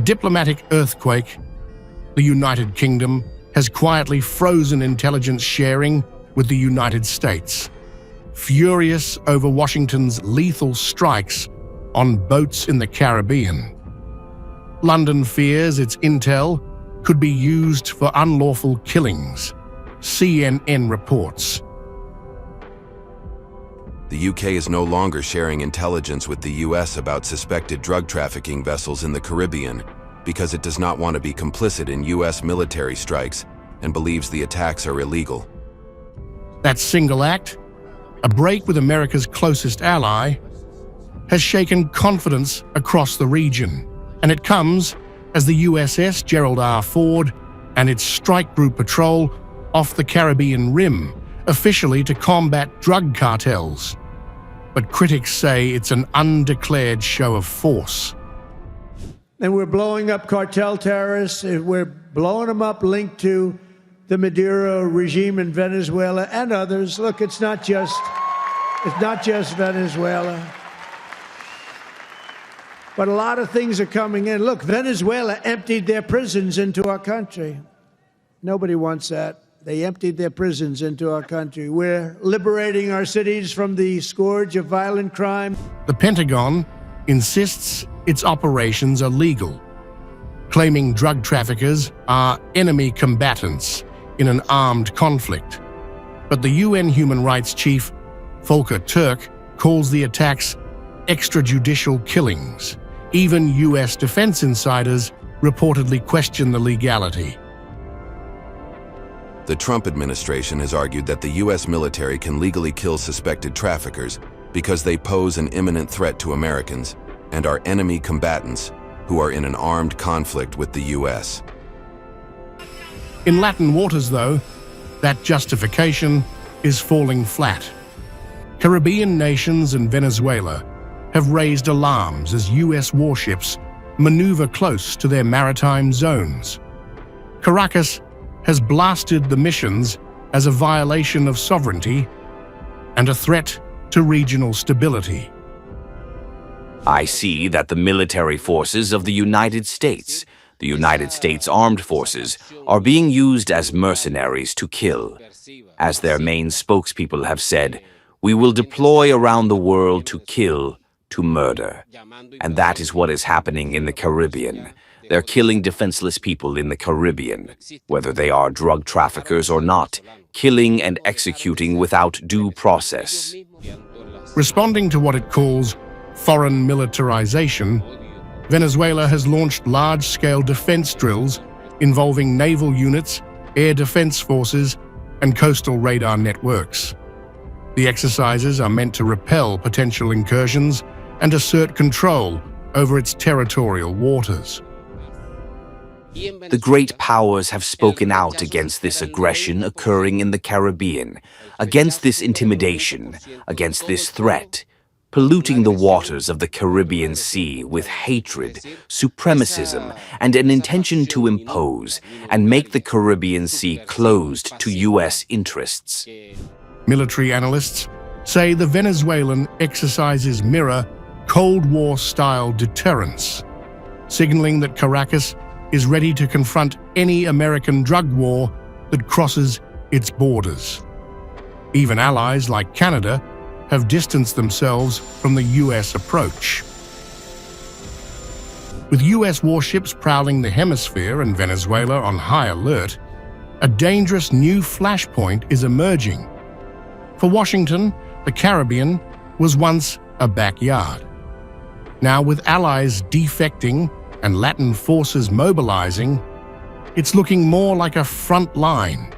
diplomatic earthquake, the United Kingdom has quietly frozen intelligence sharing with the United States, furious over Washington's lethal strikes on boats in the Caribbean. London fears its intel could be used for unlawful killings, CNN reports. The UK is no longer sharing intelligence with the US about suspected drug trafficking vessels in the Caribbean because it does not want to be complicit in US military strikes and believes the attacks are illegal. That single act, a break with America's closest ally, has shaken confidence across the region, and it comes as the USS Gerald R and its strike group patrol off the Caribbean rim, officially to combat drug cartels. But critics say it's an undeclared show of force. And we're blowing up cartel terrorists. We're blowing them up linked to the Maduro regime in Venezuela and others. Look, it's not just Venezuela. But a lot of things are coming in. Look, Venezuela emptied their prisons into our country. Nobody wants that. They emptied their prisons into our country. We're liberating our cities from the scourge of violent crime. The Pentagon insists its operations are legal, claiming drug traffickers are enemy combatants in an armed conflict. But the UN Human Rights Chief, Volker Turk, calls the attacks extrajudicial killings. Even US defense insiders reportedly question the legality. The Trump administration has argued that the US military can legally kill suspected traffickers because they pose an imminent threat to Americans and are enemy combatants who are in an armed conflict with the US. In Latin waters, though, that justification is falling flat. Caribbean nations and Venezuela have raised alarms as US warships maneuver close to their maritime zones. Caracas has blasted the missions as a violation of sovereignty and a threat to regional stability. I see that the military forces of the United States Armed Forces, are being used as mercenaries to kill. As their main spokespeople have said, we will deploy around the world to kill, to murder. And that is what is happening in the Caribbean. They're killing defenseless people in the Caribbean, whether they are drug traffickers or not, killing and executing without due process. Responding to what it calls foreign militarization, Venezuela has launched large-scale defense drills involving naval units, air defense forces, and coastal radar networks. The exercises are meant to repel potential incursions and assert control over its territorial waters. The great powers have spoken out against this aggression occurring in the Caribbean, against this intimidation, against this threat, polluting the waters of the Caribbean Sea with hatred, supremacism, and an intention to impose and make the Caribbean Sea closed to US interests. Military analysts say the Venezuelan exercises mirror Cold War-style deterrence, signaling that Caracas is ready to confront any American drug war that crosses its borders. Even allies like Canada have distanced themselves from the US approach. With US warships prowling the hemisphere and Venezuela on high alert, a dangerous new flashpoint is emerging. For Washington, the Caribbean was once a backyard. Now, with allies defecting and Latin forces mobilizing, it's looking more like a front line.